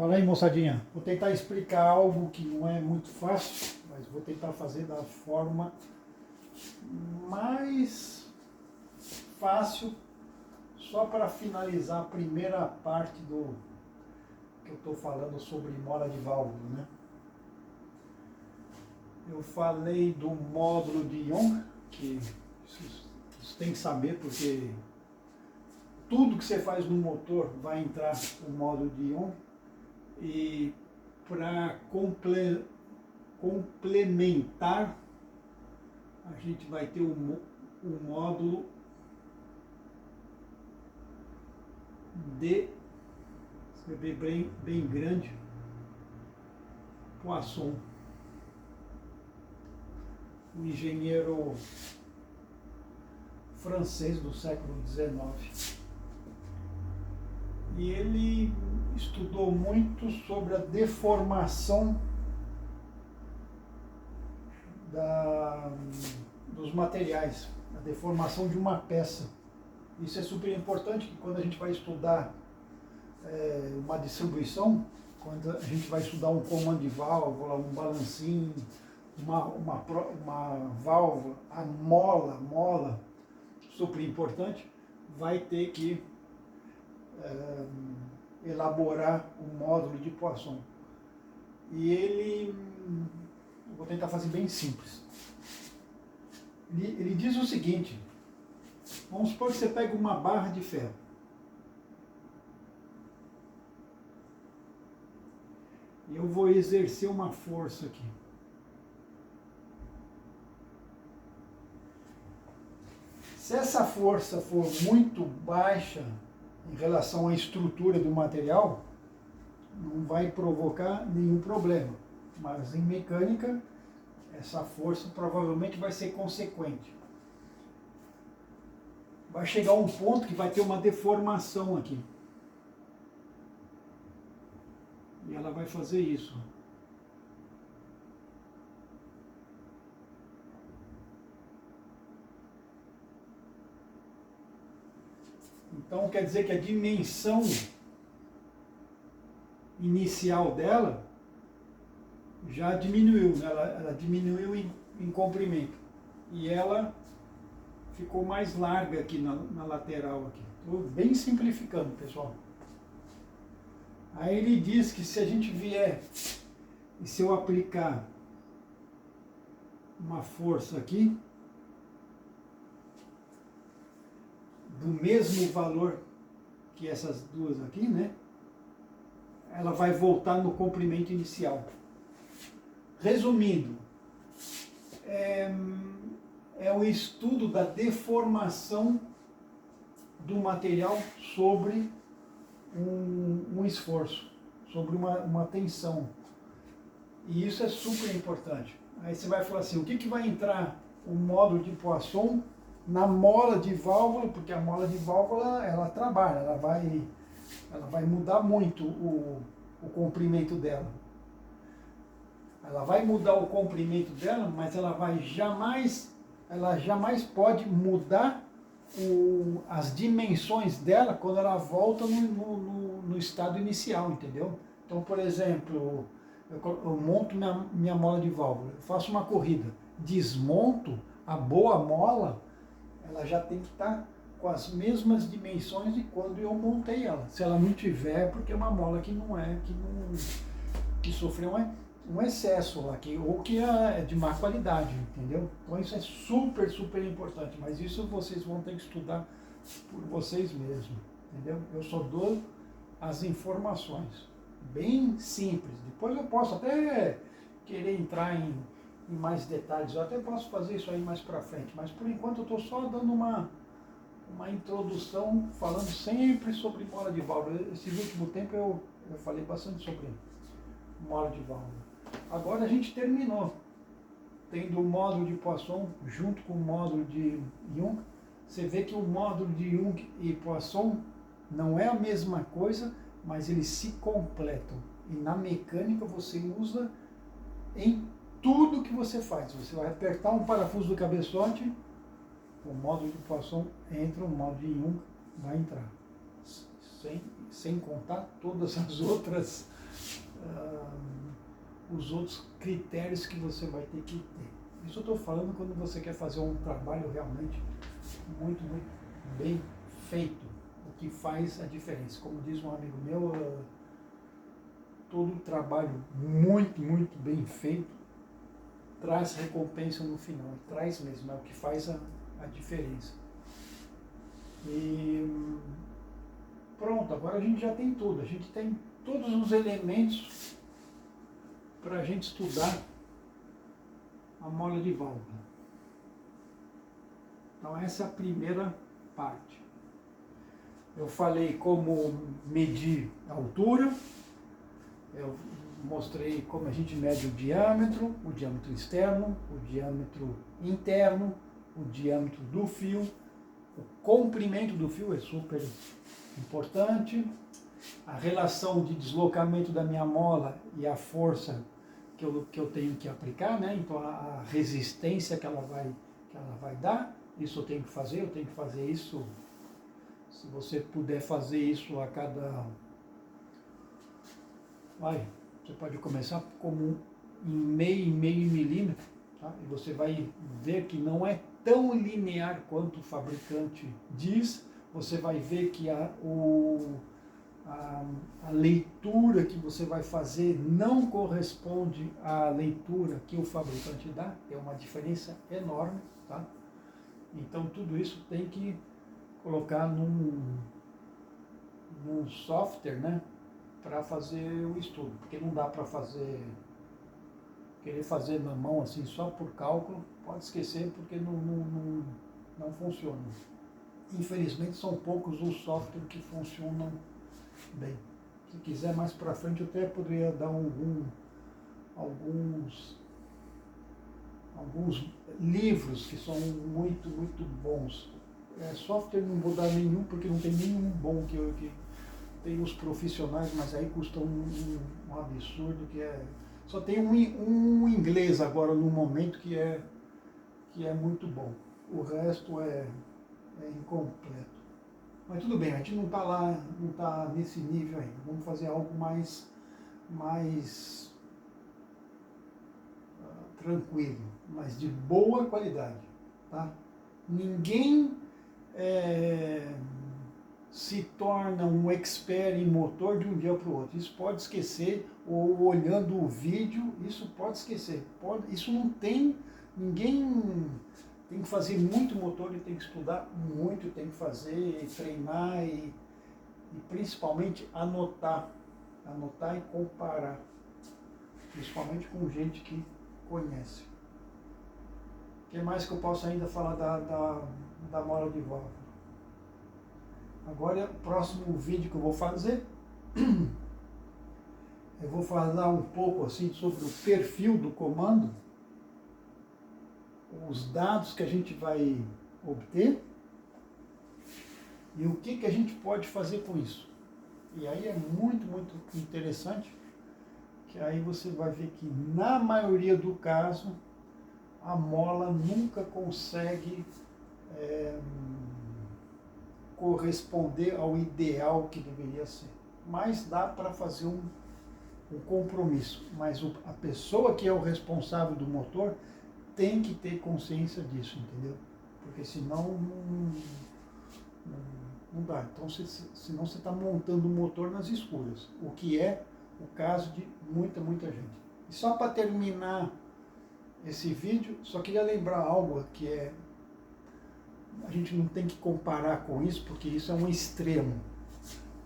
Fala aí, moçadinha. Vou tentar explicar algo que não é muito fácil, mas vou tentar fazer da forma mais fácil, só para finalizar a primeira parte do que eu estou falando sobre mola de válvula, né? Eu falei do módulo de Young, que isso tem que saber, porque tudo que você faz no motor vai entrar no módulo de Young. E para complementar, a gente vai ter o módulo de, escrever bem grande, Poisson, um engenheiro francês do século XIX. E ele estudou muito sobre a deformação dos materiais, a deformação de uma peça. Isso é super importante, que quando a gente vai estudar uma distribuição, quando a gente vai estudar um comando de válvula, um balancinho, uma válvula, a mola, super importante, vai ter que elaborar um módulo de Poisson. E ele, vou tentar fazer bem simples. Ele diz o seguinte: vamos supor que você pega uma barra de ferro. E eu vou exercer uma força aqui. Se essa força for muito baixa em relação à estrutura do material, não vai provocar nenhum problema. Mas em mecânica, essa força provavelmente vai ser consequente. Vai chegar um ponto que vai ter uma deformação aqui. E ela vai fazer isso. Então quer dizer que a dimensão inicial dela já diminuiu, né? Ela diminuiu em comprimento. E ela ficou mais larga aqui na lateral. Estou bem simplificando, pessoal. Aí ele diz que se a gente vier e se eu aplicar uma força aqui, do mesmo valor que essas duas aqui, né? Ela vai voltar no comprimento inicial. Resumindo, é o estudo da deformação do material sobre um esforço, sobre uma tensão. E isso é super importante. Aí você vai falar assim, o que vai entrar o módulo de Poisson na mola de válvula, porque a mola de válvula ela trabalha, ela vai mudar muito o comprimento dela. Ela vai mudar o comprimento dela, mas ela jamais pode mudar as dimensões dela quando ela volta no estado inicial, entendeu? Então, por exemplo, eu monto minha mola de válvula, eu faço uma corrida, desmonto a boa mola, ela já tem que estar com as mesmas dimensões de quando eu montei ela. Se ela não tiver, é porque é uma mola que sofreu um excesso lá, ou que é de má qualidade, entendeu? Então isso é super, super importante, mas isso vocês vão ter que estudar por vocês mesmos, entendeu? Eu só dou as informações, bem simples. Depois eu posso até querer entrar em mais detalhes, eu até posso fazer isso aí mais pra frente, mas por enquanto eu estou só dando uma introdução, falando sempre sobre mola de válvula. Esse último tempo eu falei bastante sobre mola de válvula. Agora a gente terminou, tendo o módulo de Poisson junto com o módulo de Young. Você vê que o módulo de Young e Poisson não é a mesma coisa, mas eles se completam. E na mecânica você usa em tudo que você faz. Você vai apertar um parafuso do cabeçote, o módulo de Poisson entra, o módulo de Young vai entrar. sem contar todas as outras, os outros critérios que você vai ter que ter. Isso eu estou falando quando você quer fazer um trabalho realmente muito, muito bem feito, o que faz a diferença. Como diz um amigo meu, todo trabalho muito, muito bem feito traz recompensa no final, traz mesmo, é o que faz a diferença. E pronto, agora a gente já tem tudo, a gente tem todos os elementos para a gente estudar a mola de válvula. Então essa é a primeira parte. Eu falei como medir a altura, eu mostrei como a gente mede o diâmetro externo, o diâmetro interno, o diâmetro do fio, o comprimento do fio é super importante, a relação de deslocamento da minha mola e a força que eu tenho que aplicar, né? Então a resistência que ela vai dar, isso eu tenho que fazer isso, se você puder fazer isso a cada... Você pode começar como em meio milímetro, tá? E você vai ver que não é tão linear quanto o fabricante diz. Você vai ver que a leitura que você vai fazer não corresponde à leitura que o fabricante dá. É uma diferença enorme, tá? Então tudo isso tem que colocar num software, né? Para fazer o estudo, porque não dá para querer fazer na mão assim só por cálculo, pode esquecer porque não funciona. Infelizmente são poucos os softwares que funcionam bem. Se quiser mais para frente eu até poderia dar alguns livros que são muito, muito bons. Software não vou dar nenhum, porque não tem nenhum bom que tem os profissionais, mas aí custam um absurdo, só tem um inglês agora no momento que é muito bom. O resto é incompleto. Mas tudo bem, a gente não está lá, não está nesse nível ainda. Vamos fazer algo mais tranquilo, mas de boa qualidade, tá? Ninguém se torna um expert em motor de um dia para o outro. Isso pode esquecer, ou olhando o vídeo, isso pode esquecer. Isso não tem, ninguém tem que fazer muito motor, ele tem que estudar muito, tem que fazer, treinar e principalmente anotar e comparar, principalmente com gente que conhece. O que mais que eu posso ainda falar da mola de válvula? Agora, o próximo vídeo que eu vou fazer, eu vou falar um pouco assim sobre o perfil do comando, os dados que a gente vai obter e o que a gente pode fazer com isso. E aí é muito, muito interessante, que aí você vai ver que na maioria do caso a mola nunca consegue corresponder ao ideal que deveria ser. Mas dá para fazer um compromisso. Mas a pessoa que é o responsável do motor tem que ter consciência disso, entendeu? Porque senão não dá. Então, senão você está montando o motor nas escuras, o que é o caso de muita gente. E só para terminar esse vídeo, só queria lembrar algo que a gente não tem que comparar com isso, porque isso é um extremo.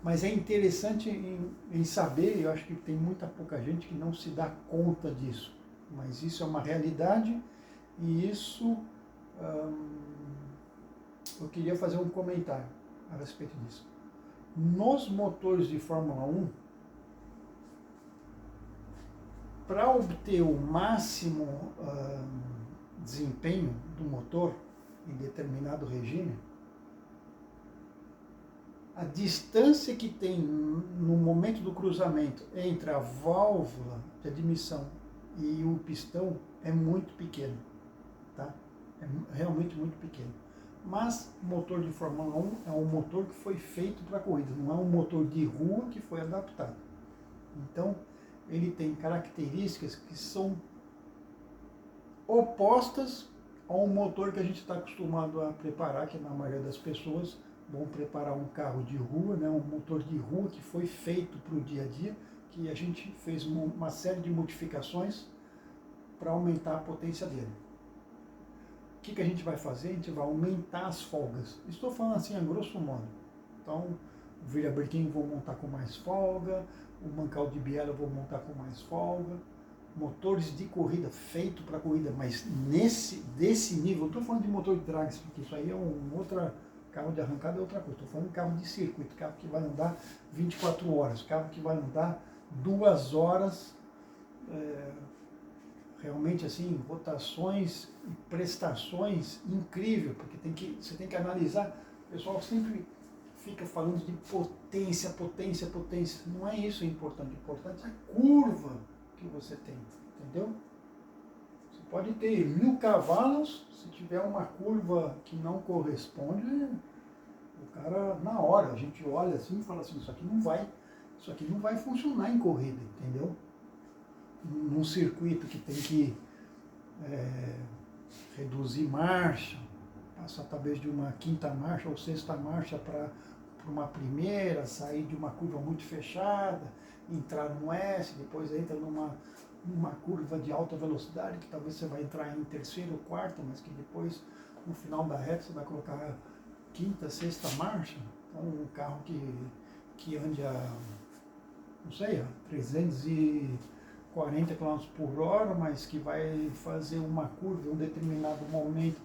Mas é interessante em saber, eu acho que tem muita pouca gente que não se dá conta disso. Mas isso é uma realidade e isso eu queria fazer um comentário a respeito disso. Nos motores de Fórmula 1, para obter o máximo desempenho do motor em determinado regime, a distância que tem no momento do cruzamento entre a válvula de admissão e o pistão é muito pequena, tá? É realmente muito pequeno. Mas o motor de Fórmula 1 é um motor que foi feito para corrida, não é um motor de rua que foi adaptado. Então, ele tem características que são opostas ao motor que a gente está acostumado a preparar, que na maioria das pessoas vão preparar um carro de rua, né, um motor de rua que foi feito para o dia a dia, que a gente fez uma série de modificações para aumentar a potência dele. O que a gente vai fazer? A gente vai aumentar as folgas. Estou falando assim a grosso modo. Então, o virabrequim vou montar com mais folga, o mancal de biela vou montar com mais folga, motores de corrida feito para corrida, mas desse nível, não estou falando de motor de drags, porque isso aí é carro de arrancada é outra coisa. Estou falando de carro de circuito, carro que vai andar 24 horas, carro que vai andar 2 horas, realmente assim, rotações e prestações incrível, porque você tem que analisar. O pessoal sempre fica falando de potência, potência, potência. Não é isso o importante. O importante é a curva que você tem, entendeu? Você pode ter 1000 cavalos, se tiver uma curva que não corresponde, o cara, na hora, a gente olha assim e fala assim, isso aqui não vai funcionar em corrida, entendeu? Num circuito que tem que reduzir marcha, passar talvez de uma 5ª marcha ou 6ª marcha para uma primeira, sair de uma curva muito fechada, entrar no S, depois entra numa curva de alta velocidade, que talvez você vai entrar em 3ª ou 4ª, mas que depois, no final da reta, você vai colocar a 5ª, 6ª marcha. Então, um carro que ande a, não sei, a 340 km por hora, mas que vai fazer uma curva em um determinado momento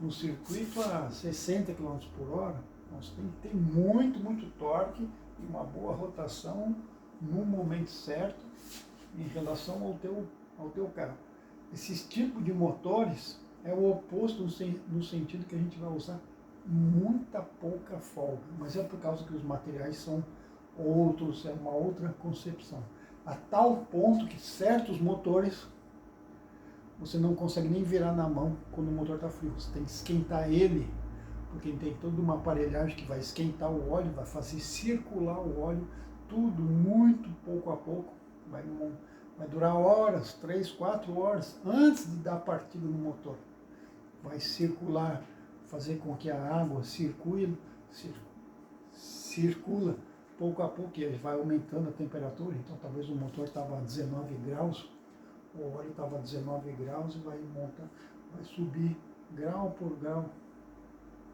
no circuito a 60 km por hora. Então, você tem que ter muito, muito torque e uma boa rotação no momento certo em relação ao teu carro. Esses tipos de motores é o oposto no sentido que a gente vai usar muita pouca folga, mas é por causa que os materiais são outros, é uma outra concepção. A tal ponto que certos motores você não consegue nem virar na mão quando o motor está frio. Você tem que esquentar ele, porque tem toda uma aparelhagem que vai esquentar o óleo, vai fazer circular o óleo, tudo muito pouco a pouco. Vai durar horas, 3, 4 horas, antes de dar partida no motor. Vai circular, fazer com que a água circula pouco a pouco, e vai aumentando a temperatura. Então talvez o motor estava a 19 graus, o óleo estava a 19 graus e vai subir grau por grau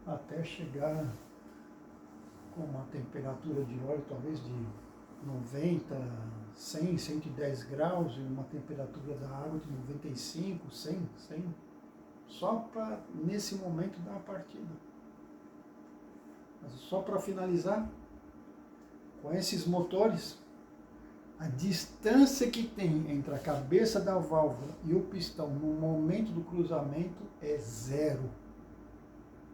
até chegar com uma temperatura de óleo talvez de 90, 100, 110 graus e uma temperatura da água de 95, 100, só para nesse momento dar a partida. Mas só para finalizar, com esses motores, a distância que tem entre a cabeça da válvula e o pistão no momento do cruzamento é 0.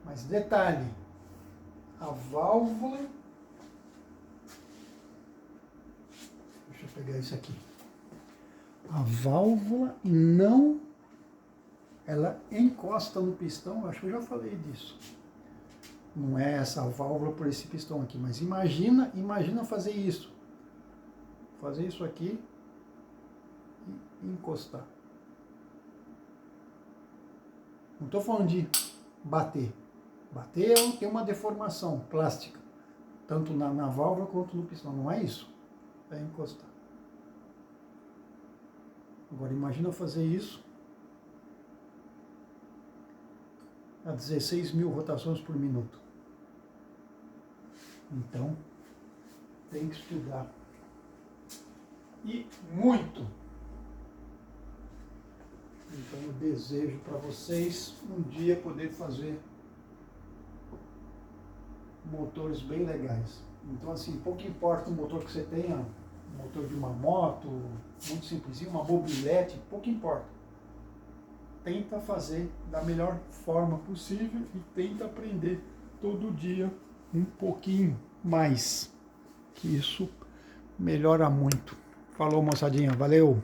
Mas detalhe, a válvula, deixa eu pegar isso aqui, a válvula ela encosta no pistão, acho que eu já falei disso. Não é essa válvula por esse pistão aqui, mas imagina fazer isso. Fazer isso aqui e encostar. Não estou falando de bater. Bater tem uma deformação plástica, tanto na válvula quanto no pistão. Não é isso. É encostar. Agora imagina fazer isso a 16.000 rotações por minuto. Então, tem que estudar. E muito. Então, eu desejo para vocês um dia poder fazer motores bem legais. Então, assim, pouco importa o motor que você tenha, um motor de uma moto, muito simplesinho, uma mobilete, pouco importa. Tenta fazer da melhor forma possível e tenta aprender todo dia um pouquinho mais, que isso melhora muito. Falou, moçadinha, valeu!